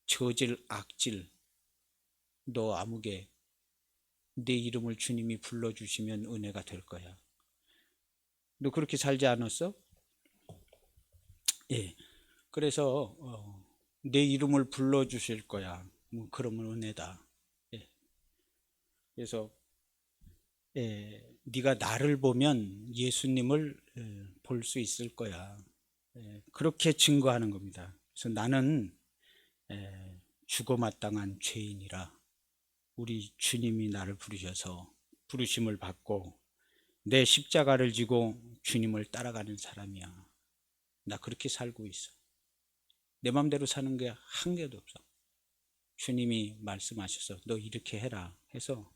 저질 악질 너 아무개 내 이름을 주님이 불러주시면 은혜가 될 거야. 너 그렇게 살지 않았어? 예. 그래서 내 이름을 불러주실 거야. 그러면 은혜다. 예. 그래서 네가 나를 보면 예수님을 볼 수 있을 거야. 그렇게 증거하는 겁니다. 그래서 나는 죽어 마땅한 죄인이라 우리 주님이 나를 부르셔서 부르심을 받고 내 십자가를 지고 주님을 따라가는 사람이야. 나 그렇게 살고 있어. 내 맘대로 사는 게 한 개도 없어. 주님이 말씀하셔서 너 이렇게 해라 해서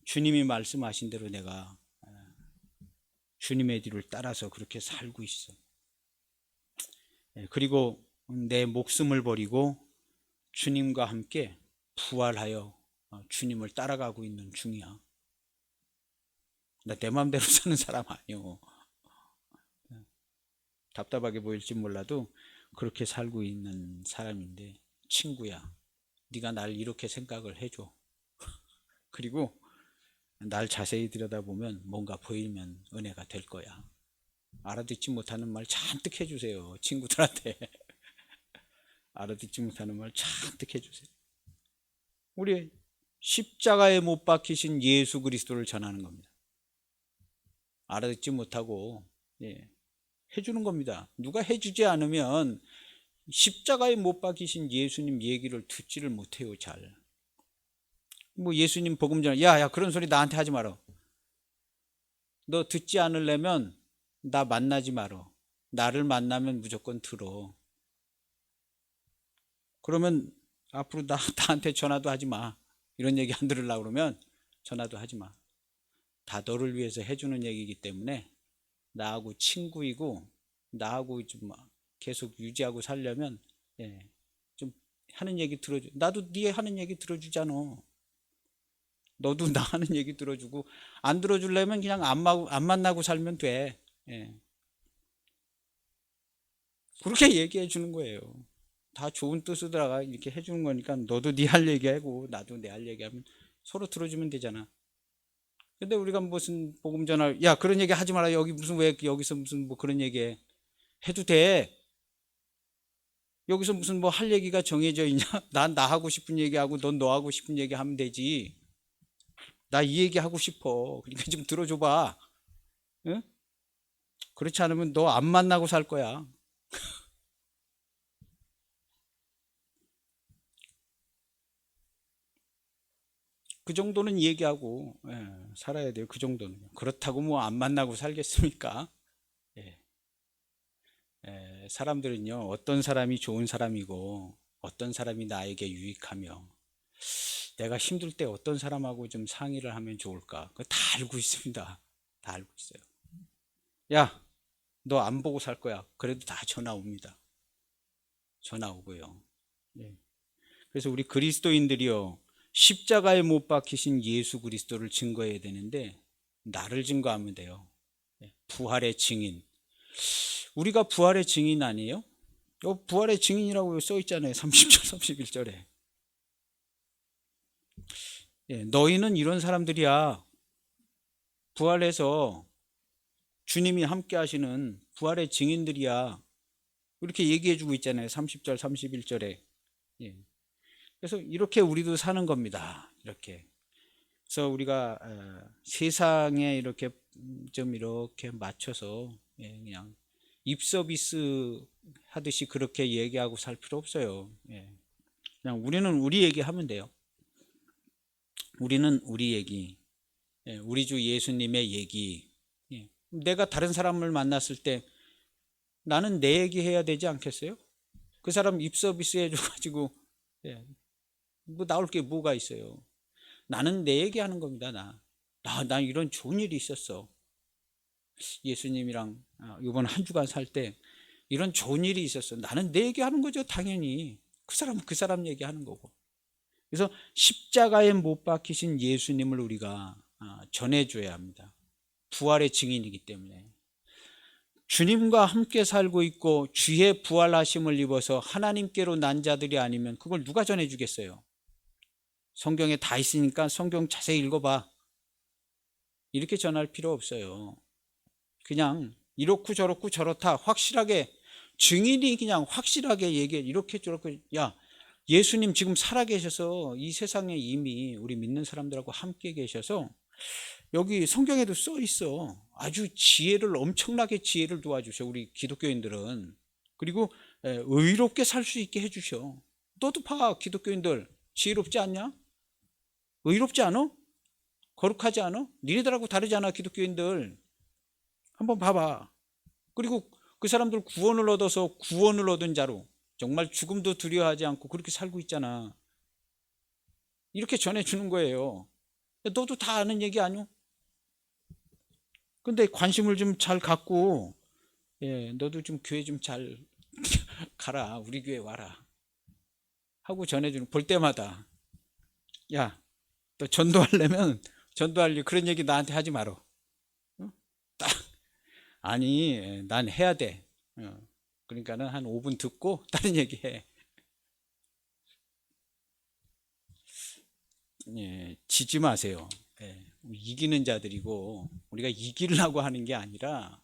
주님이 말씀하신 대로 내가 주님의 뒤를 따라서 그렇게 살고 있어. 그리고 내 목숨을 버리고 주님과 함께 부활하여 주님을 따라가고 있는 중이야. 나 내 마음대로 사는 사람 아니오. 답답하게 보일지 몰라도 그렇게 살고 있는 사람인데, 친구야, 네가 날 이렇게 생각을 해줘. 그리고 날 자세히 들여다보면 뭔가 보이면 은혜가 될 거야. 알아듣지 못하는 말 잔뜩 해주세요. 친구들한테 알아듣지 못하는 말 잔뜩 해주세요. 우리 십자가에 못 박히신 예수 그리스도를 전하는 겁니다. 알아듣지 못하고 해주는 겁니다. 누가 해주지 않으면 십자가에 못 박히신 예수님 얘기를 듣지를 못해요. 잘. 뭐 예수님 복음 전에 야 그런 소리 나한테 하지 마라. 너 듣지 않으려면 나 만나지 마라. 나를 만나면 무조건 들어. 그러면 앞으로 나한테 전화도 하지 마. 이런 얘기 안 들으려고 그러면 전화도 하지 마. 다 너를 위해서 해주는 얘기이기 때문에 나하고 친구이고 나하고 좀 계속 유지하고 살려면 좀 하는 얘기 들어줘. 나도 네 하는 얘기 들어주잖아. 너도 나 하는 얘기 들어주고, 안 들어주려면 그냥 안 만나고 살면 돼. 그렇게 얘기해 주는 거예요. 다 좋은 뜻으로다가 이렇게 해주는 거니까 너도 네 할 얘기하고 나도 내 할 얘기하면 서로 들어주면 되잖아. 근데 우리가 무슨 복음 전할 야 그런 얘기 하지 마라. 여기 무슨 왜 여기서 무슨 뭐 그런 얘기 해도 돼. 여기서 무슨 뭐 할 얘기가 정해져 있냐? 난 나 하고 싶은 얘기하고 넌 너 하고 싶은 얘기 하면 되지. 나 이 얘기 하고 싶어. 그러니까 좀 들어줘봐. 응? 그렇지 않으면 너 안 만나고 살 거야. 그 정도는 얘기하고 살아야 돼요. 그 정도는. 그렇다고 뭐 안 만나고 살겠습니까? 사람들은요, 어떤 사람이 좋은 사람이고 어떤 사람이 나에게 유익하며 내가 힘들 때 어떤 사람하고 좀 상의를 하면 좋을까? 그거 다 알고 있습니다. 다 알고 있어요. 야, 너 안 보고 살 거야. 그래도 다 전화 옵니다. 전화 오고요. 그래서 우리 그리스도인들이요, 십자가에 못 박히신 예수 그리스도를 증거해야 되는데 나를 증거하면 돼요. 부활의 증인. 우리가 부활의 증인 아니에요? 부활의 증인이라고 써 있잖아요. 30절 31절에. 너희는 이런 사람들이야. 부활해서 주님이 함께 하시는 부활의 증인들이야. 이렇게 얘기해 주고 있잖아요. 30절 31절에. 그래서 이렇게 우리도 사는 겁니다. 이렇게. 그래서 우리가 세상에 이렇게 좀 이렇게 맞춰서 그냥 입서비스 하듯이 그렇게 얘기하고 살 필요 없어요. 그냥 우리는 우리 얘기하면 돼요. 우리는 우리 얘기, 우리 주 예수님의 얘기. 내가 다른 사람을 만났을 때 나는 내 얘기 해야 되지 않겠어요? 그 사람 입서비스 해줘가지고 뭐 나올 게 뭐가 있어요? 나는 내 얘기하는 겁니다. 나 이런 좋은 일이 있었어. 예수님이랑 이번 한 주간 살 때 이런 좋은 일이 있었어. 나는 내 얘기하는 거죠. 당연히 그 사람은 그 사람 얘기하는 거고. 그래서 십자가에 못 박히신 예수님을 우리가 전해줘야 합니다. 부활의 증인이기 때문에. 주님과 함께 살고 있고 주의 부활하심을 입어서 하나님께로 난 자들이 아니면 그걸 누가 전해주겠어요? 성경에 다 있으니까 성경 자세히 읽어봐. 이렇게 전할 필요 없어요. 그냥 이렇고 저렇고 저렇다 확실하게 증인이 그냥 확실하게 얘기해. 이렇게 저렇게. 야, 예수님 지금 살아계셔서 이 세상에 이미 우리 믿는 사람들하고 함께 계셔서 여기 성경에도 써 있어. 아주 지혜를 엄청나게 지혜를 도와주셔 우리 기독교인들은. 그리고 의롭게 살 수 있게 해주셔. 너도 봐 기독교인들 지혜롭지 않냐? 의롭지 않아? 거룩하지 않아? 니네들하고 다르지 않아 기독교인들. 한번 봐봐. 그리고 그 사람들 구원을 얻어서 구원을 얻은 자로 정말 죽음도 두려워하지 않고 그렇게 살고 있잖아. 이렇게 전해주는 거예요. 너도 다 아는 얘기 아니오? 근데 관심을 좀 잘 갖고 너도 좀 교회 좀 잘 가라. 우리 교회 와라. 하고 전해주는 볼 때마다 야, 너 전도하려면 전도하려 그런 얘기 나한테 하지 말어. 어? 딱 아니 난 해야 돼. 그러니까는 한 5분 듣고 다른 얘기 해. 지지 마세요. 이기는 자들이고 우리가 이기려고 하는 게 아니라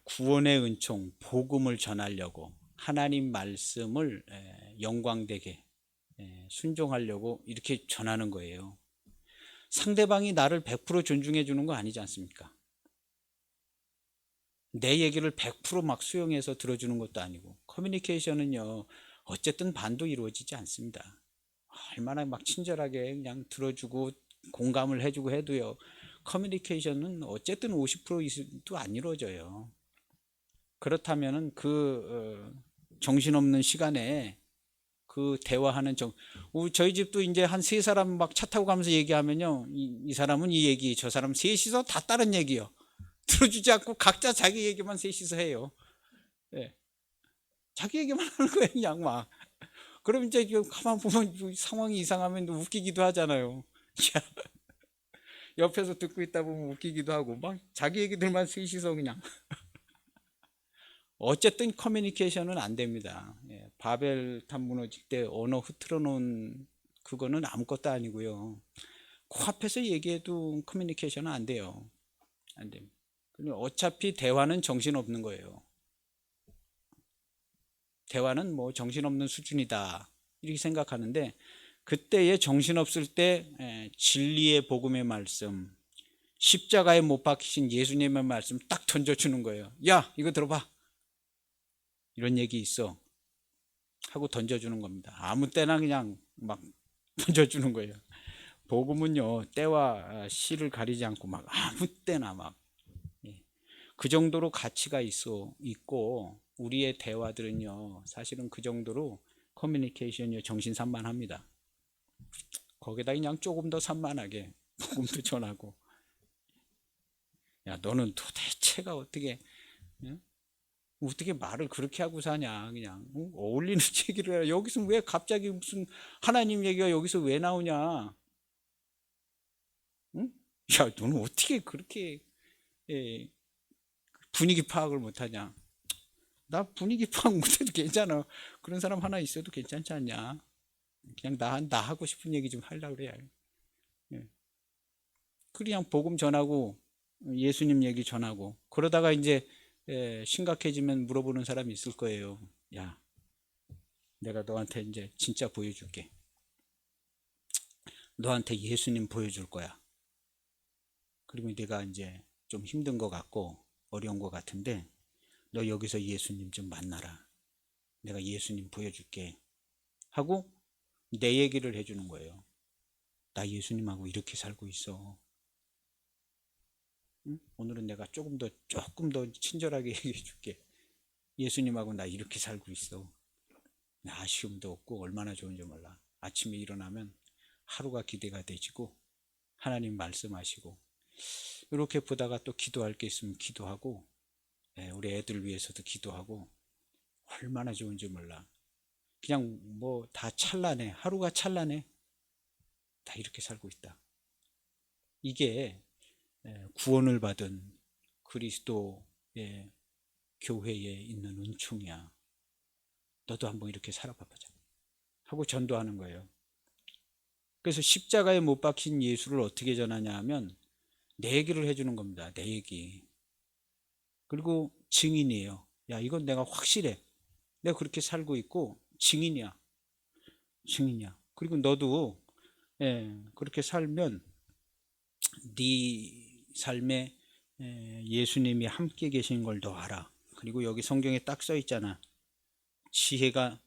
구원의 은총, 복음을 전하려고 하나님 말씀을 영광되게 순종하려고 이렇게 전하는 거예요. 상대방이 나를 100% 존중해 주는 거 아니지 않습니까? 내 얘기를 100% 수용해서 들어주는 것도 아니고 커뮤니케이션은요 어쨌든 반도 이루어지지 않습니다. 얼마나 친절하게 그냥 들어주고 공감을 해주고 해도요 커뮤니케이션은 어쨌든 50%도 안 이루어져요. 그렇다면은 정신없는 시간에 그 대화하는 저희 집도 이제 한 세 사람 차 타고 가면서 얘기하면요 이 사람은 이 얘기 저 사람 셋이서 다 다른 얘기요. 들어주지 않고 각자 자기 얘기만 셋이서 해요. 네. 자기 얘기만 하는 거예요 그냥 막. 그럼 이제 가만 보면 상황이 이상하면 웃기기도 하잖아요. 옆에서 듣고 있다 보면 웃기기도 하고 막 자기 얘기들만 셋이서 그냥 어쨌든 커뮤니케이션은 안 됩니다. 바벨탑 무너질 때 언어 흐트러 놓은 그거는 아무것도 아니고요. 코앞에서 얘기해도 커뮤니케이션은 안 돼요. 안 됩니다. 어차피 대화는 정신없는 거예요. 대화는 뭐 정신없는 수준이다 이렇게 생각하는데 그때에 정신없을 때 진리의 복음의 말씀 십자가에 못 박히신 예수님의 말씀 딱 던져주는 거예요. 야 이거 들어봐 이런 얘기 있어 하고 던져주는 겁니다. 아무 때나 그냥 막 던져주는 거예요. 복음은요 때와 시를 가리지 않고 막 아무 때나 막 그 정도로 가치가 있고 우리의 대화들은요 사실은 그 정도로 커뮤니케이션이 정신산만합니다. 거기다 그냥 조금 더 산만하게 복음도 전하고 야 너는 도대체가 어떻게 말을 그렇게 하고 사냐 그냥 어울리는 얘기를 해라. 여기서 왜 갑자기 무슨 하나님 얘기가 여기서 왜 나오냐. 응? 야 너는 어떻게 그렇게 분위기 파악을 못하냐. 나 분위기 파악 못해도 괜찮아. 그런 사람 하나 있어도 괜찮지 않냐. 그냥 나 하고 싶은 얘기 좀 하려고 그래야. 그냥 복음 전하고 예수님 얘기 전하고 그러다가 이제 심각해지면 물어보는 사람이 있을 거예요. 야 내가 너한테 이제 진짜 보여줄게. 너한테 예수님 보여줄 거야. 그리고 네가 이제 좀 힘든 것 같고 어려운 것 같은데 너 여기서 예수님 좀 만나라. 내가 예수님 보여줄게 하고 내 얘기를 해주는 거예요. 나 예수님하고 이렇게 살고 있어. 응? 오늘은 내가 조금 더 친절하게 얘기해 줄게. 예수님하고 나 이렇게 살고 있어. 아쉬움도 없고 얼마나 좋은지 몰라. 아침에 일어나면 하루가 기대가 되지고 하나님 말씀하시고 이렇게 보다가 또 기도할 게 있으면 기도하고 우리 애들 위해서도 기도하고 얼마나 좋은지 몰라. 그냥 뭐 다 찬란해. 하루가 찬란해. 다 이렇게 살고 있다. 이게 구원을 받은 그리스도의 교회에 있는 은총이야. 너도 한번 이렇게 살아봐보자 하고 전도하는 거예요. 그래서 십자가에 못 박힌 예수를 어떻게 전하냐 하면 내 얘기를 해주는 겁니다. 내 얘기. 그리고 증인이에요. 야 이건 내가 확실해. 내가 그렇게 살고 있고 증인이야. 증인이야. 그리고 너도 그렇게 살면 네 삶에 예수님이 함께 계신 걸 너 알아. 그리고 여기 성경에 딱 써 있잖아. 지혜가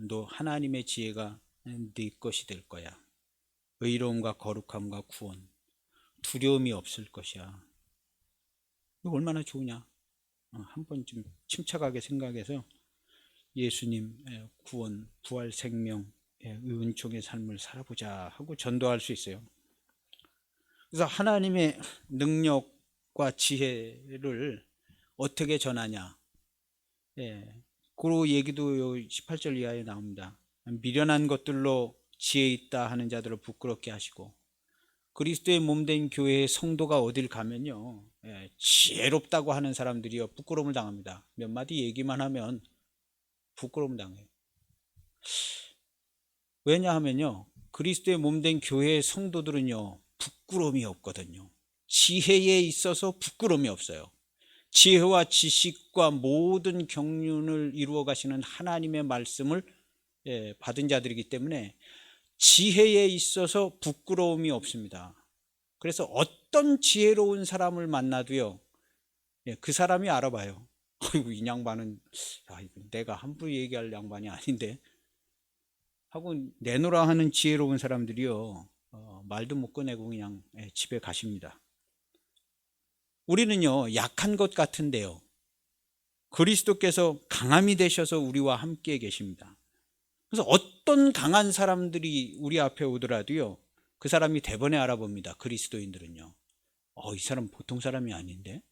너 하나님의 지혜가 네 것이 될 거야. 의로움과 거룩함과 구원, 두려움이 없을 것이야. 이거 얼마나 좋으냐. 한번 좀 침착하게 생각해서 예수님 구원, 부활, 생명, 은총의 삶을 살아보자 하고 전도할 수 있어요. 그래서 하나님의 능력과 지혜를 어떻게 전하냐. 그 얘기도 18절 이하에 나옵니다. 미련한 것들로 지혜 있다 하는 자들을 부끄럽게 하시고, 그리스도의 몸된 교회의 성도가 어딜 가면요, 지혜롭다고 하는 사람들이요 부끄러움을 당합니다. 몇 마디 얘기만 하면 부끄러움 당해요. 왜냐하면요, 그리스도의 몸된 교회의 성도들은요 부끄러움이 없거든요. 지혜에 있어서 부끄러움이 없어요. 지혜와 지식과 모든 경륜을 이루어 가시는 하나님의 말씀을 받은 자들이기 때문에 지혜에 있어서 부끄러움이 없습니다. 그래서 어떤 지혜로운 사람을 만나도요, 그 사람이 알아봐요. 아이고, 이 양반은 내가 함부로 얘기할 양반이 아닌데 하고 내놓으라 하는 지혜로운 사람들이요, 말도 못 꺼내고 그냥 집에 가십니다. 우리는요 약한 것 같은데요, 그리스도께서 강함이 되셔서 우리와 함께 계십니다. 그래서 어떤 강한 사람들이 우리 앞에 오더라도요, 그 사람이 대번에 알아봅니다. 그리스도인들은요, 이 사람 보통 사람이 아닌데,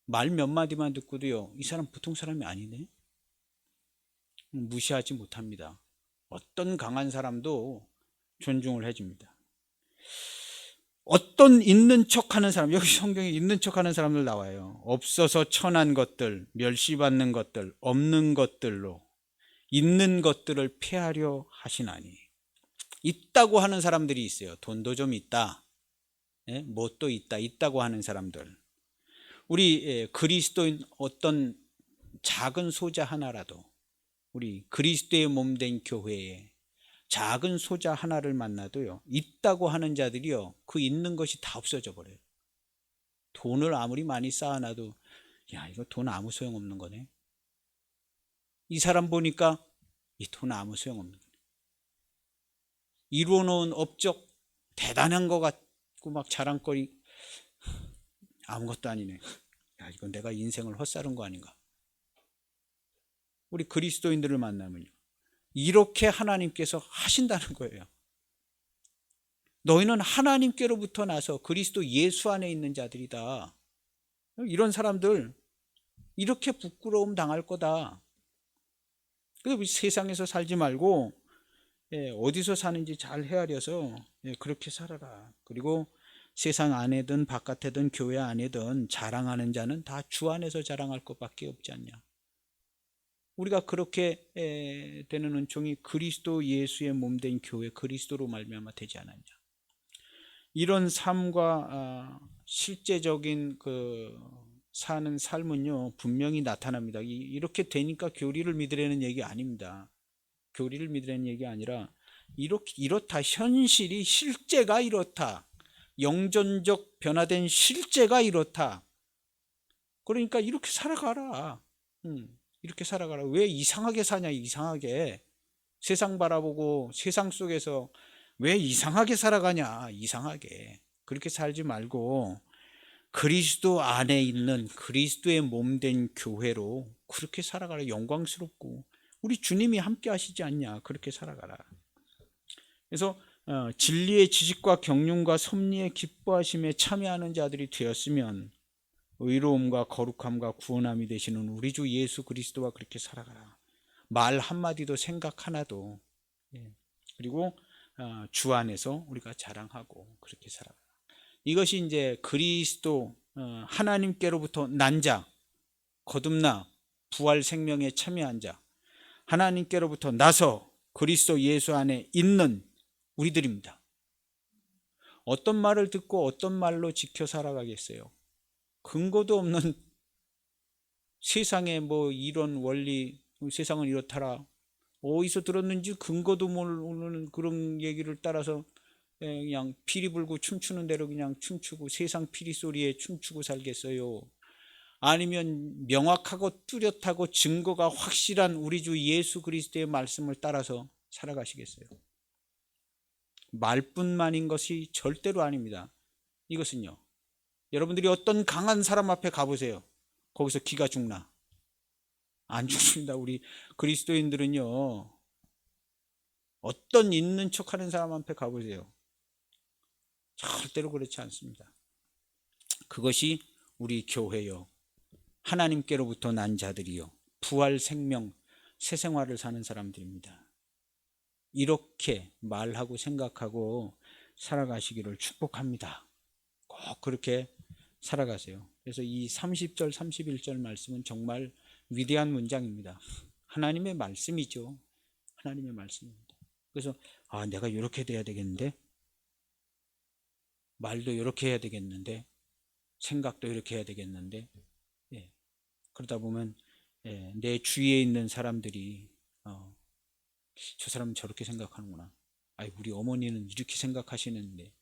말 몇 마디만 듣고도요, 이 사람 보통 사람이 아니네, 무시하지 못합니다. 어떤 강한 사람도 존중을 해줍니다. 어떤 있는 척하는 사람, 여기 성경에 있는 척하는 사람들 나와요. 없어서 천한 것들, 멸시받는 것들, 없는 것들로 있는 것들을 폐하려 하시나니. 있다고 하는 사람들이 있어요. 돈도 좀 있다, 뭣도 있다고 하는 사람들. 우리 그리스도인 어떤 작은 소자 하나라도, 우리 그리스도의 몸된 교회에 작은 소자 하나를 만나도요, 있다고 하는 자들이요, 그 있는 것이 다 없어져 버려요. 돈을 아무리 많이 쌓아놔도, 야, 이거 돈 아무 소용없는 거네. 이 사람 보니까 이 돈 아무 소용없는 거네. 이루어놓은 업적 대단한 것 같고 막 자랑거리, 아무것도 아니네. 야, 이건 내가 인생을 헛살은 거 아닌가. 우리 그리스도인들을 만나면요, 이렇게 하나님께서 하신다는 거예요. 너희는 하나님께로부터 나서 그리스도 예수 안에 있는 자들이다. 이런 사람들 이렇게 부끄러움 당할 거다. 그래서 우리 세상에서 살지 말고 어디서 사는지 잘 헤아려서 그렇게 살아라. 그리고 세상 안에든 바깥에든 교회 안에든 자랑하는 자는 다 주 안에서 자랑할 것밖에 없지 않냐. 우리가 그렇게 되는 은총이 그리스도 예수의 몸된 교회 그리스도로 말미암아 되지 않았냐. 이런 삶과 실제적인 그 사는 삶은요 분명히 나타납니다. 이렇게 되니까 교리를 믿으라는 얘기 아닙니다. 교리를 믿으라는 얘기 아니라 이렇다, 현실이 실제가 이렇다, 영존적 변화된 실제가 이렇다. 그러니까 이렇게 살아가라. 이렇게 살아가라. 왜 이상하게 사냐, 이상하게. 세상 바라보고 세상 속에서 왜 이상하게 살아가냐, 이상하게. 그렇게 살지 말고 그리스도 안에 있는 그리스도의 몸된 교회로 그렇게 살아가라. 영광스럽고 우리 주님이 함께 하시지 않냐, 그렇게 살아가라. 그래서 진리의 지식과 경륜과 섭리의 기뻐하심에 참여하는 자들이 되었으면 의로움과 거룩함과 구원함이 되시는 우리 주 예수 그리스도와 그렇게 살아가라. 말 한마디도 생각 하나도, 그리고 주 안에서 우리가 자랑하고 그렇게 살아가라. 이것이 이제 그리스도 하나님께로부터 난 자, 거듭나 부활 생명에 참여한 자, 하나님께로부터 나서 그리스도 예수 안에 있는 우리들입니다. 어떤 말을 듣고 어떤 말로 지켜 살아가겠어요? 근거도 없는 세상의 뭐 이런 원리, 세상은 이렇더라, 어디서 들었는지 근거도 모르는 그런 얘기를 따라서 그냥 피리 불고 춤추는 대로 그냥 춤추고 세상 피리 소리에 춤추고 살겠어요? 아니면 명확하고 뚜렷하고 증거가 확실한 우리 주 예수 그리스도의 말씀을 따라서 살아가시겠어요? 말뿐만인 것이 절대로 아닙니다. 이것은요, 여러분들이 어떤 강한 사람 앞에 가보세요. 거기서 기가 죽나? 안 죽습니다. 우리 그리스도인들은요, 어떤 있는 척하는 사람 앞에 가보세요. 절대로 그렇지 않습니다. 그것이 우리 교회요, 하나님께로부터 난 자들이요, 부활 생명 새 생활을 사는 사람들입니다. 이렇게 말하고 생각하고 살아가시기를 축복합니다. 꼭 그렇게 살아가세요. 그래서 이 30절 31절 말씀은 정말 위대한 문장입니다. 하나님의 말씀이죠. 하나님의 말씀입니다. 그래서 내가 이렇게 돼야 되겠는데, 말도 이렇게 해야 되겠는데, 생각도 이렇게 해야 되겠는데, 그러다 보면 내 주위에 있는 사람들이 저 사람은 저렇게 생각하는구나. 우리 어머니는 이렇게 생각하시는데,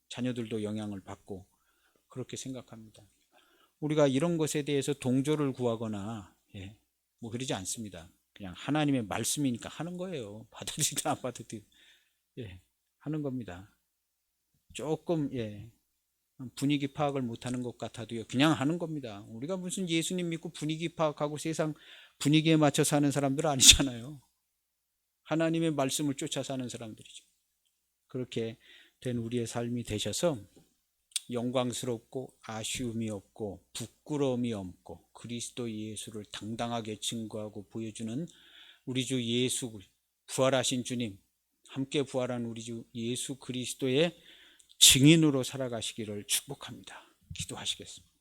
자녀들도 영향을 받고 그렇게 생각합니다. 우리가 이런 것에 대해서 동조를 구하거나 뭐 그러지 않습니다. 그냥 하나님의 말씀이니까 하는 거예요. 받아들이든 안 받아들이든 하는 겁니다. 조금 분위기 파악을 못하는 것 같아도요, 그냥 하는 겁니다. 우리가 무슨 예수님 믿고 분위기 파악하고 세상 분위기에 맞춰 사는 사람들은 아니잖아요. 하나님의 말씀을 쫓아 사는 사람들이죠. 그렇게 된 우리의 삶이 되셔서 영광스럽고 아쉬움이 없고 부끄러움이 없고 그리스도 예수를 당당하게 증거하고 보여주는 우리 주 예수, 부활하신 주님, 함께 부활한 우리 주 예수 그리스도의 증인으로 살아가시기를 축복합니다. 기도하시겠습니다.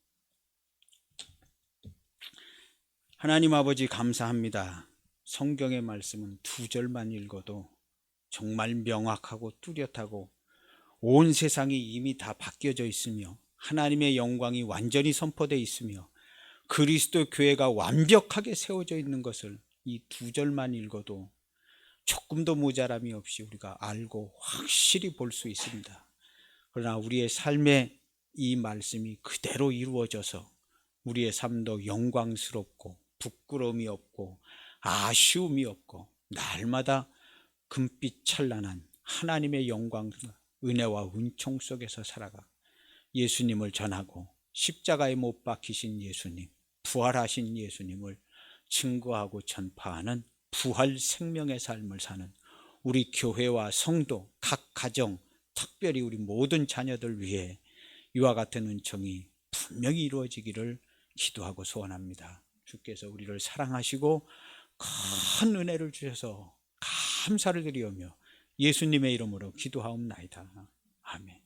하나님 아버지, 감사합니다. 성경의 말씀은 2절만 읽어도 정말 명확하고 뚜렷하고 온 세상이 이미 다 바뀌어져 있으며 하나님의 영광이 완전히 선포되어 있으며 그리스도 교회가 완벽하게 세워져 있는 것을 이 2절만 읽어도 조금도 모자람이 없이 우리가 알고 확실히 볼 수 있습니다. 그러나 우리의 삶에 이 말씀이 그대로 이루어져서 우리의 삶도 영광스럽고 부끄러움이 없고 아쉬움이 없고 날마다 금빛 찬란한 하나님의 영광, 은혜와 은총 속에서 살아가 예수님을 전하고 십자가에 못 박히신 예수님, 부활하신 예수님을 증거하고 전파하는 부활 생명의 삶을 사는 우리 교회와 성도, 각 가정, 특별히 우리 모든 자녀들 위해 이와 같은 은총이 분명히 이루어지기를 기도하고 소원합니다. 주께서 우리를 사랑하시고 큰 은혜를 주셔서 감사를 드리오며 예수님의 이름으로 기도하옵나이다. 아멘.